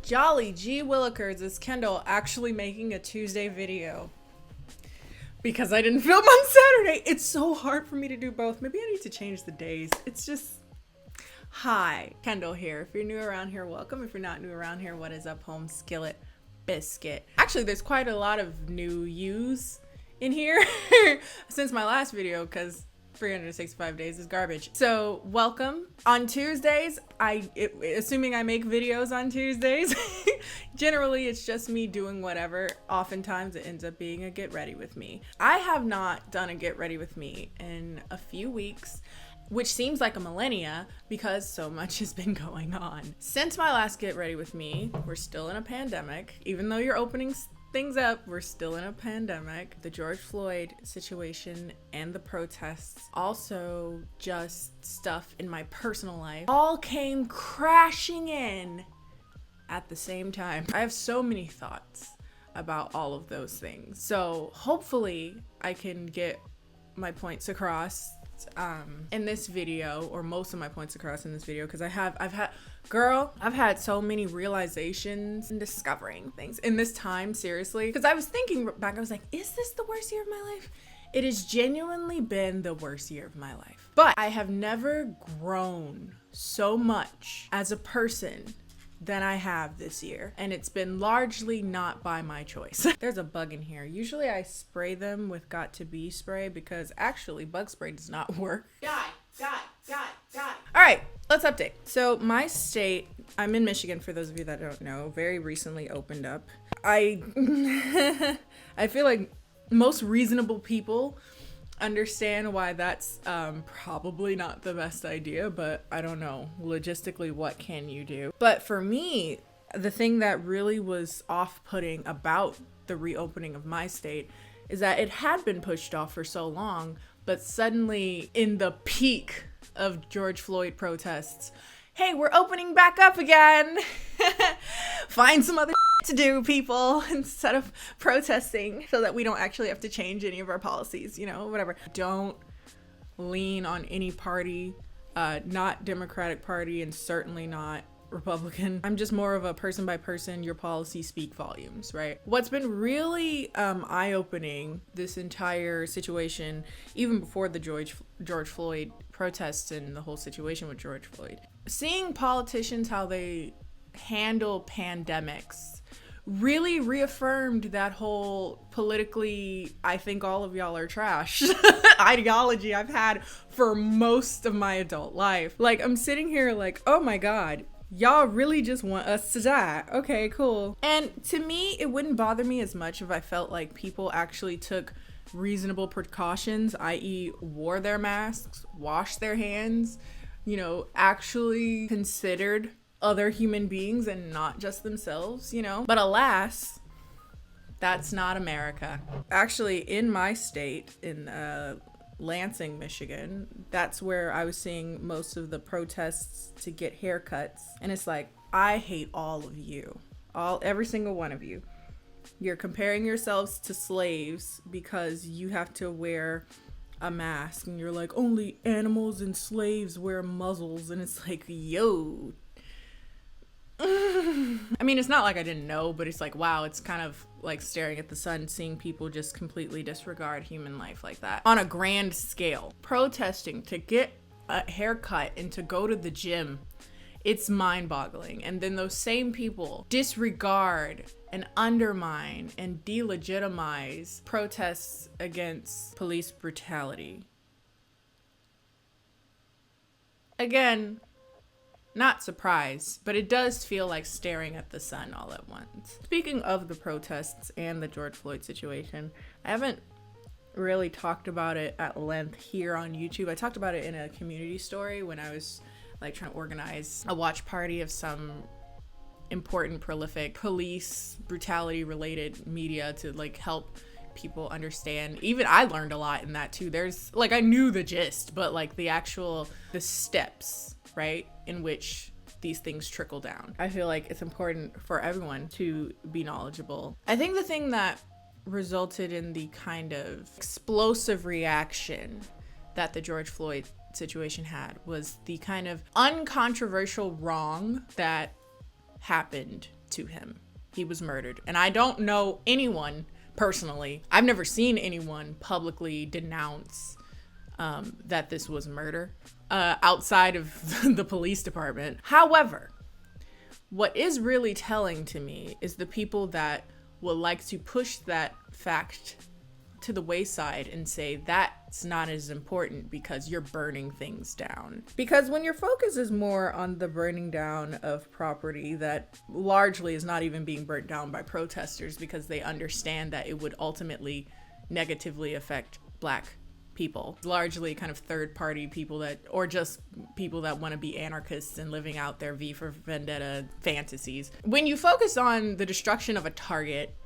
Jolly gee willikers, is Kendall actually making a Tuesday video? Because I didn't film on Saturday. It's so hard for me to do both. Maybe I need to change the days. It's just... Hi, Kendall here. If you're new around here, welcome. If you're not new around here, what is up, home skillet biscuit? Actually, there's quite a lot of new yous in here since my last video, because 365 days is garbage. So welcome. On Tuesdays, assuming I make videos on Tuesdays, generally it's just me doing whatever. Oftentimes it ends up being a get ready with me. I have not done a get ready with me in a few weeks, which seems like a millennia because so much has been going on. Since my last get ready with me, we're still in a pandemic. Even though you're opening things up, we're still in a pandemic. The George Floyd situation and the protests, also just stuff in my personal life, all came crashing in at the same time. I have so many thoughts about all of those things. So hopefully I can get my points across in this video, or most of my points across in this video, because I've had so many realizations and discovering things in this time, seriously. Because I was thinking back, I was like, is this the worst year of my life? It has genuinely been the worst year of my life. But I have never grown so much as a person than I have this year, and it's been largely not by my choice. There's a bug in here. Usually I spray them with Got To Be spray, because actually bug spray does not work. All right, let's update. So my state, I'm in Michigan, for those of you that don't know, very recently opened up. I feel like most reasonable people understand why that's probably not the best idea, but I don't know, logistically, what can you do? But for me, the thing that really was off-putting about the reopening of my state is that it had been pushed off for so long, but suddenly in the peak of George Floyd protests, hey, we're opening back up again. Find some other to do, people, instead of protesting, so that we don't actually have to change any of our policies, you know, whatever. Don't lean on any party, not Democratic Party, and certainly not Republican. I'm just more of a person by person, your policies speak volumes, right? What's been really eye-opening this entire situation, even before the George Floyd protests and the whole situation with George Floyd, seeing politicians, how they handle pandemics, really reaffirmed that whole politically, I think all of y'all are trash ideology I've had for most of my adult life. Like, I'm sitting here like, oh my God, y'all really just want us to die. Okay, cool. And to me, it wouldn't bother me as much if I felt like people actually took reasonable precautions, i.e. wore their masks, washed their hands, you know, actually considered other human beings and not just themselves, you know. But alas, that's not America. Actually, in my state, in Lansing, Michigan, that's where I was seeing most of the protests to get haircuts. And it's like, I hate all of you, every single one of you. You're comparing yourselves to slaves because you have to wear a mask, and you're like, only animals and slaves wear muzzles. And it's like, yo, I mean, it's not like I didn't know, but it's like, wow, it's kind of like staring at the sun, seeing people just completely disregard human life like that on a grand scale. Protesting to get a haircut and to go to the gym, it's mind-boggling. And then those same people disregard and undermine and delegitimize protests against police brutality. Again, not surprised, but it does feel like staring at the sun all at once. Speaking of the protests and the George Floyd situation, I haven't really talked about it at length here on YouTube. I talked about it in a community story when I was like trying to organize a watch party of some important, prolific police brutality related media to like help people understand. Even I learned a lot in that too. There's like, I knew the gist, but like the steps, right, in which these things trickle down. I feel like it's important for everyone to be knowledgeable. I think the thing that resulted in the kind of explosive reaction that the George Floyd situation had was the kind of uncontroversial wrong that happened to him. He was murdered. And I don't know anyone personally. I've never seen anyone publicly denounce that this was murder outside of the police department. However, what is really telling to me is the people that will like to push that fact to the wayside and say that's not as important because you're burning things down. Because when your focus is more on the burning down of property that largely is not even being burnt down by protesters because they understand that it would ultimately negatively affect Black people, largely kind of third party people that, or just people that want to be anarchists and living out their V for Vendetta fantasies. When you focus on the destruction of a Target,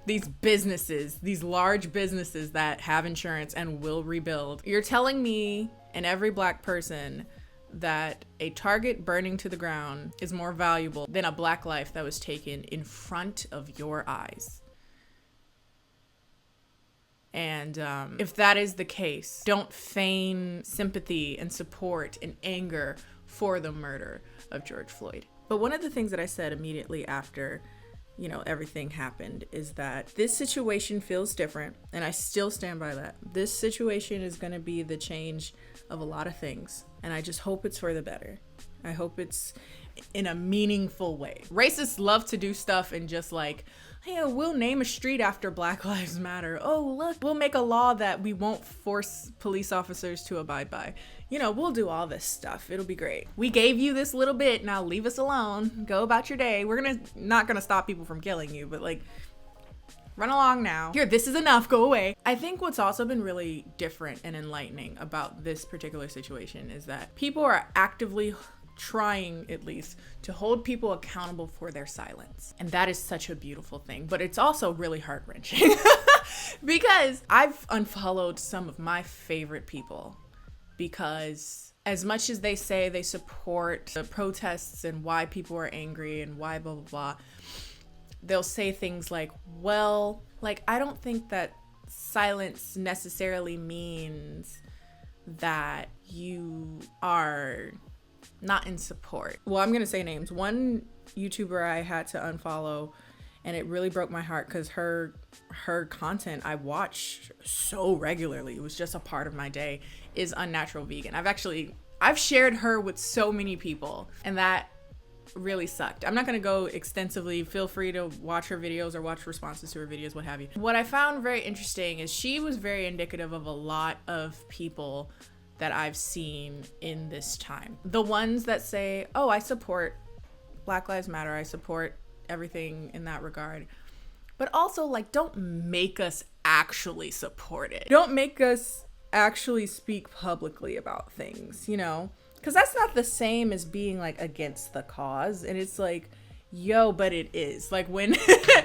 these businesses, these large businesses that have insurance and will rebuild, you're telling me and every Black person that a Target burning to the ground is more valuable than a Black life that was taken in front of your eyes. And if that is the case, don't feign sympathy and support and anger for the murder of George Floyd. But one of the things that I said immediately after, everything happened is that this situation feels different. And I still stand by that. This situation is going to be the change of a lot of things. And I just hope it's for the better. I hope it's in a meaningful way. Racists love to do stuff and just like, hey, we'll name a street after Black Lives Matter. Oh, look, we'll make a law that we won't force police officers to abide by. We'll do all this stuff. It'll be great. We gave you this little bit. Now leave us alone. Go about your day. We're not gonna stop people from killing you, but like, run along now. Here, this is enough. Go away. I think what's also been really different and enlightening about this particular situation is that people are actively trying, at least, to hold people accountable for their silence. And that is such a beautiful thing, but it's also really heart-wrenching because I've unfollowed some of my favorite people because as much as they say they support the protests and why people are angry and why blah, blah, blah, they'll say things like, well, like, I don't think that silence necessarily means that you are not in support. Well, I'm gonna say names. One YouTuber I had to unfollow, and it really broke my heart because her content I watched so regularly, it was just a part of my day, is Unnatural Vegan. I've shared her with so many people, and that really sucked. I'm not gonna go extensively. Feel free to watch her videos or watch responses to her videos, what have you. What I found very interesting is she was very indicative of a lot of people that I've seen in this time. The ones that say, oh, I support Black Lives Matter, I support everything in that regard. But also, like, don't make us actually support it. Don't make us actually speak publicly about things, Because that's not the same as being, like, against the cause. And it's like, yo, but it is. Like, when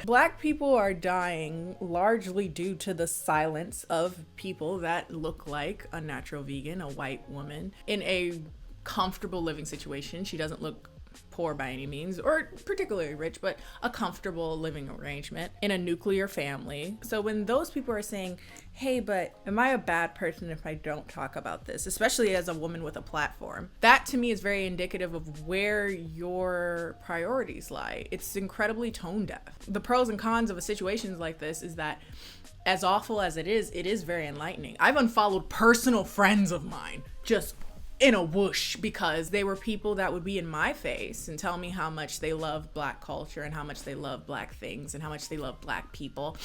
Black people are dying largely due to the silence of people that look like Unnatural Vegan, a white woman, in a comfortable living situation. She doesn't look poor by any means, or particularly rich, but a comfortable living arrangement in a nuclear family. So when those people are saying, hey, but am I a bad person if I don't talk about this, especially as a woman with a platform, that to me is very indicative of where your priorities lie. It's incredibly tone deaf. The pros and cons of a situation like this is that as awful as it is very enlightening. I've unfollowed personal friends of mine just in a whoosh because they were people that would be in my face and tell me how much they love Black culture and how much they love Black things and how much they love Black people.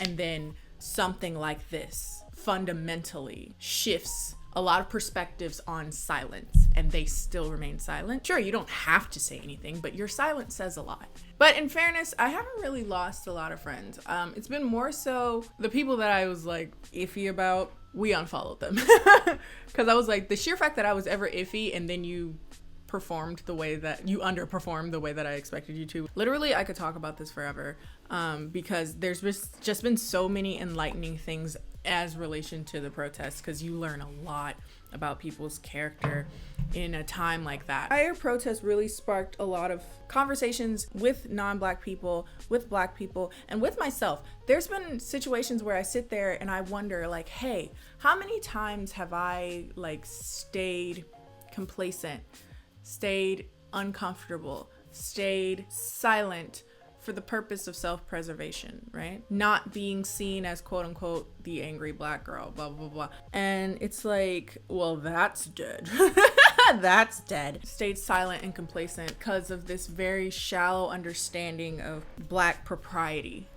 And then something like this fundamentally shifts a lot of perspectives on silence, and they still remain silent. Sure, you don't have to say anything, but your silence says a lot. But in fairness, I haven't really lost a lot of friends. It's been more so the people that I was like iffy about, we unfollowed them. Because I was like, the sheer fact that I was ever iffy and then you underperformed the way that I expected you to. Literally, I could talk about this forever because there's just been so many enlightening things as relation to the protests, because you learn a lot about people's character in a time like that. Fire protests really sparked a lot of conversations with non-Black people, with Black people, and with myself. There's been situations where I sit there and I wonder, like, hey, how many times have I like stayed complacent, stayed uncomfortable, stayed silent for the purpose of self-preservation, right? Not being seen as quote unquote the angry Black girl, blah, blah, blah. And it's like, well, that's dead. That's dead. Stayed silent and complacent because of this very shallow understanding of Black propriety,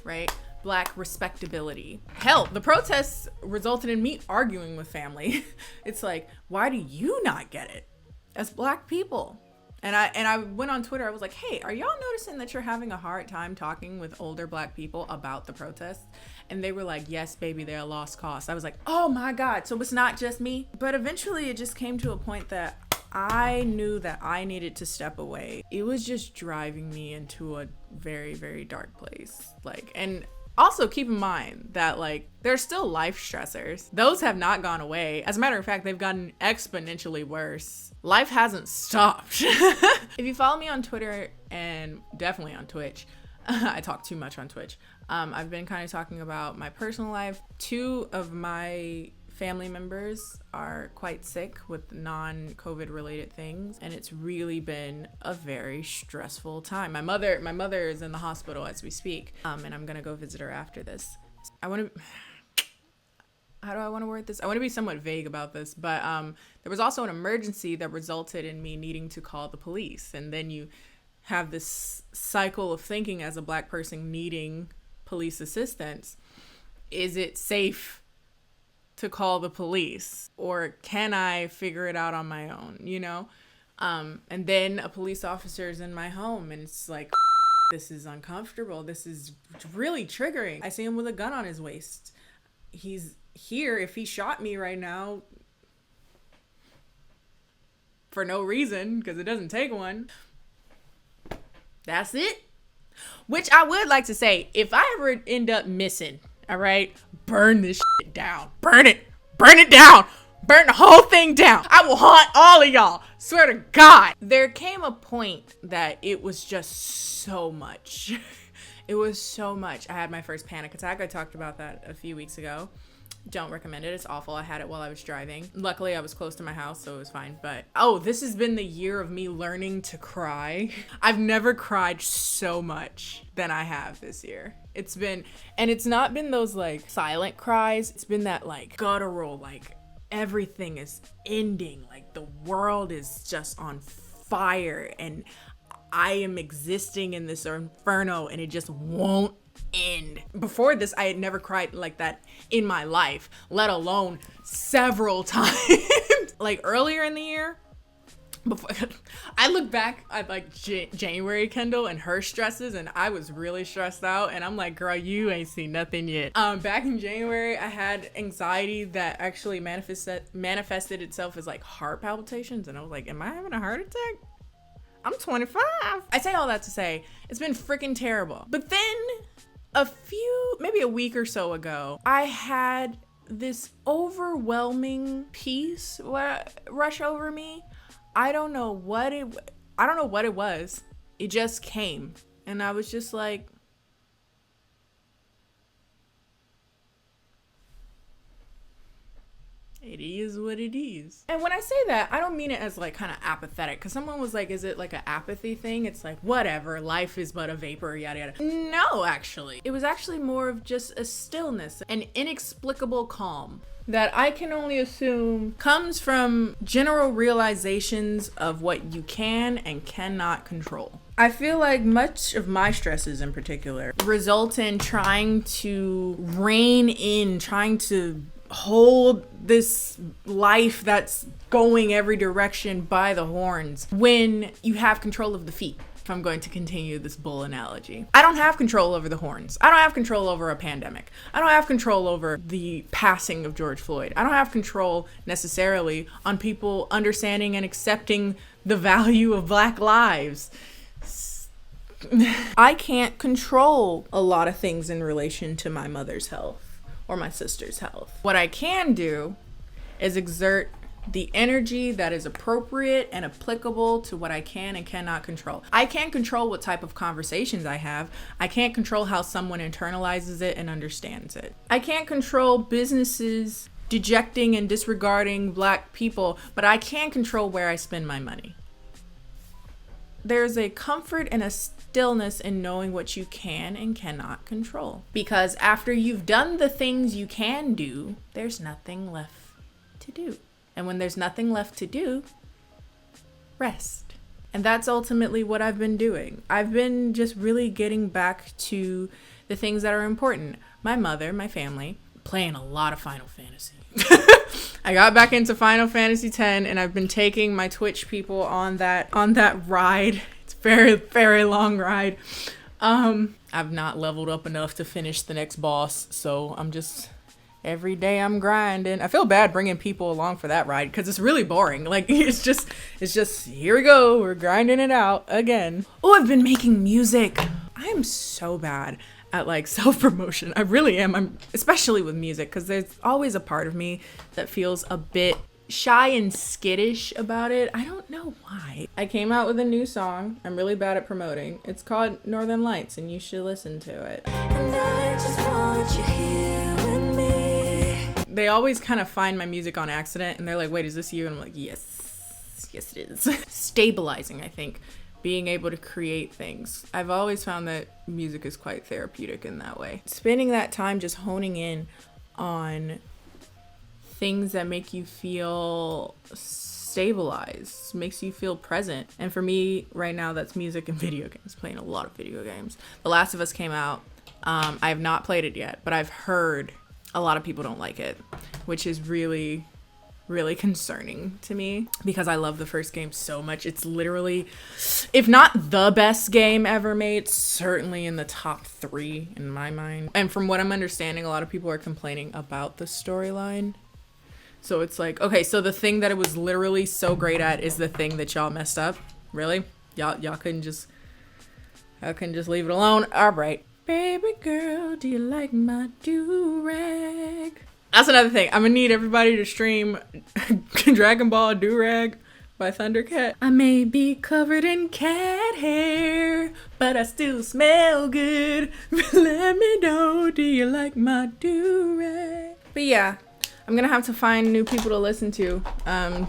right? Black respectability. Hell, the protests resulted in me arguing with family. It's like, why do you not get it as Black people? And I went on Twitter. I was like, hey, are y'all noticing that you're having a hard time talking with older Black people about the protests? And they were like, yes, baby, they're a lost cause. I was like, oh my God, so it's not just me? But eventually it just came to a point that I knew that I needed to step away. It was just driving me into a very, very dark place. Like, and also keep in mind that like there's still life stressors. Those have not gone away. As a matter of fact, they've gotten exponentially worse. Life hasn't stopped. If you follow me on Twitter and definitely on Twitch, I talk too much on Twitch. I've been kind of talking about my personal life. 2 of my family members are quite sick with non-COVID related things, and it's really been a very stressful time. My mother is in the hospital as we speak, and I'm gonna go visit her after this. How do I want to word this? I want to be somewhat vague about this, but there was also an emergency that resulted in me needing to call the police, and then you have this cycle of thinking as a Black person needing police assistance. Is it safe to call the police, or can I figure it out on my own, you know? And then a police officer is in my home, and it's like, this is uncomfortable. This is really triggering. I see him with a gun on his waist. He's here. If he shot me right now for no reason, because it doesn't take one, that's it. Which I would like to say, if I ever end up missing, all right, burn this shit down. Burn it down. Burn the whole thing down. I will haunt all of y'all. Swear to God. There came a point that it was just so much. It was so much. I had my first panic attack. I talked about that a few weeks ago. Don't recommend it. It's awful. I had it while I was driving. Luckily, I was close to my house, so it was fine. But, this has been the year of me learning to cry. I've never cried so much than I have this year. It's not been those, like, silent cries. It's been that, like, guttural, like, everything is ending. Like, the world is just on fire, and I am existing in this inferno, and it just won't end. Before this, I had never cried like that in my life, let alone several times. Like earlier in the year, before I look back at like January Kendall and her stresses, and I was really stressed out, and I'm like, girl, you ain't seen nothing yet. Back in January, I had anxiety that actually manifested itself as like heart palpitations, and I was like, am I having a heart attack? I'm 25. I say all that to say it's been freaking terrible. But then maybe a week or so ago, I had this overwhelming peace rush over me. I don't know what it was. It just came. And I was just like, it is what it is. And when I say that, I don't mean it as like kind of apathetic, because someone was like, is it like an apathy thing? It's like, whatever, life is but a vapor, yada yada. No, actually. It was actually more of just a stillness, an inexplicable calm that I can only assume comes from general realizations of what you can and cannot control. I feel like much of my stresses in particular result in trying to rein in, trying to hold this life that's going every direction by the horns when you have control of the feet. If I'm going to continue this bull analogy, I don't have control over the horns. I don't have control over a pandemic. I don't have control over the passing of George Floyd. I don't have control necessarily on people understanding and accepting the value of Black lives. I can't control a lot of things in relation to my mother's health, or my sister's health. What I can do is exert the energy that is appropriate and applicable to what I can and cannot control. I can't control what type of conversations I have. I can't control how someone internalizes it and understands it. I can't control businesses dejecting and disregarding Black people, but I can control where I spend my money. There's a comfort and a stillness in knowing what you can and cannot control. Because after you've done the things you can do, there's nothing left to do. And when there's nothing left to do, rest. And that's ultimately what I've been doing. I've been just really getting back to the things that are important. My mother, my family, playing a lot of Final Fantasy. I got back into Final Fantasy X, and I've been taking my Twitch people on that ride. It's a very, very long ride. I've not leveled up enough to finish the next boss, so I'm just... every day I'm grinding. I feel bad bringing people along for that ride because it's really boring. Like, it's just, here we go. We're grinding it out again. Oh, I've been making music. I am so bad at like self-promotion. I really am. I'm especially with music because there's always a part of me that feels a bit shy and skittish about it. I don't know why. I came out with a new song. I'm really bad at promoting. It's called Northern Lights, and you should listen to it. And I just want you here with me. They always kind of find my music on accident, and they're like, wait, is this you? And I'm like, yes it is. Stabilizing, I think. Being able to create things. I've always found that music is quite therapeutic in that way. Spending that time just honing in on things that make you feel stabilized, makes you feel present. And for me right now, that's music and video games, playing a lot of video games. The Last of Us came out. I have not played it yet, but I've heard a lot of people don't like it, which is really, really concerning to me because I love the first game so much. It's literally, if not the best game ever made, certainly in the top 3 in my mind. And from what I'm understanding, a lot of people are complaining about the storyline. So it's like, okay, so the thing that it was literally so great at is the thing that y'all messed up? Really? Y'all couldn't just leave it alone? All right. Baby girl, do you like my do-rag? That's another thing. I'm gonna need everybody to stream Dragon Ball Do-Rag by Thundercat. I may be covered in cat hair, but I still smell good. Let me know, do you like my do-rag? But yeah, I'm gonna have to find new people to listen to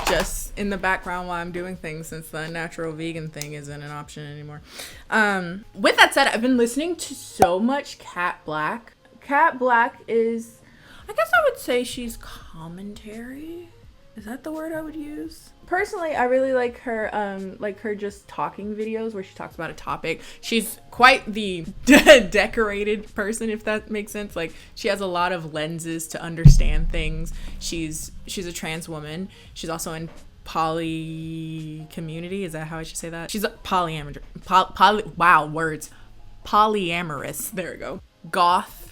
just in the background while I'm doing things, since the natural vegan thing isn't an option anymore. With that said, I've been listening to so much Cat Black. Cat Black is, I guess I would say she's commentary. Is that the word I would use? Personally, I really like her just talking videos where she talks about a topic. She's quite the decorated person, if that makes sense. Like, she has a lot of lenses to understand things. She's a trans woman. She's also in poly community. Is that how I should say that? She's a polyamorous. Polyamorous. There we go. Goth.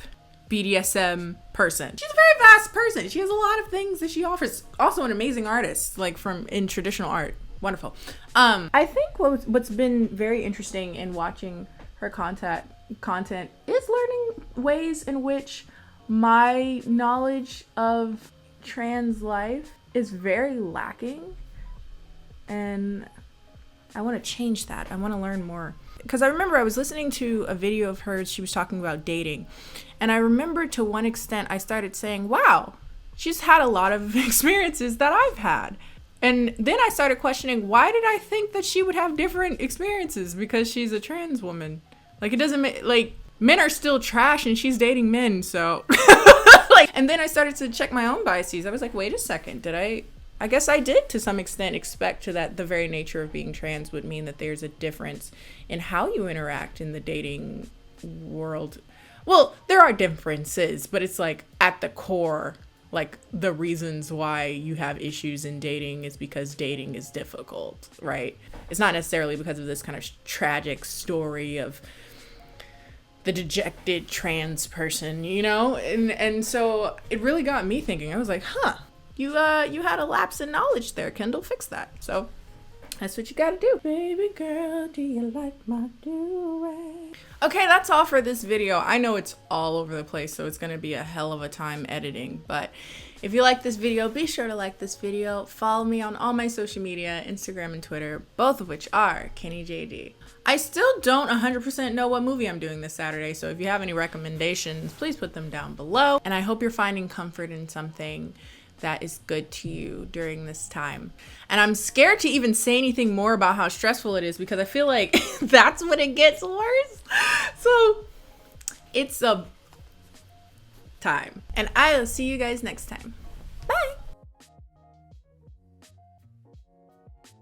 BDSM person. She's a very vast person. She has a lot of things that she offers. Also an amazing artist, like in traditional art. Wonderful. I think what's been very interesting in watching her content is learning ways in which my knowledge of trans life is very lacking. And I want to change that. I want to learn more. Because I remember I was listening to a video of hers. She was talking about dating. And I remember to one extent I started saying, wow, she's had a lot of experiences that I've had. And then I started questioning, why did I think that she would have different experiences because she's a trans woman? Like, it doesn't make, like, men are still trash and she's dating men, so. And then I started to check my own biases. I was like, wait a second, I guess I did to some extent expect that the very nature of being trans would mean that there's a difference in how you interact in the dating world. Well, there are differences, but it's like at the core, like the reasons why you have issues in dating is because dating is difficult, right? It's not necessarily because of this kind of tragic story of the dejected trans person, you know? And so it really got me thinking. I was like, you had a lapse in knowledge there, Kendall. Fix that. So that's what you gotta do. Baby girl, do you like my do-rag? Okay, that's all for this video. I know it's all over the place, so it's going to be a hell of a time editing. But if you like this video, be sure to like this video. Follow me on all my social media, Instagram and Twitter, both of which are KennieJD. I still don't 100% know what movie I'm doing this Saturday, so if you have any recommendations, please put them down below. And I hope you're finding comfort in something that is good to you during this time. And I'm scared to even say anything more about how stressful it is because I feel like that's when it gets worse. So it's a time. And I'll see you guys next time.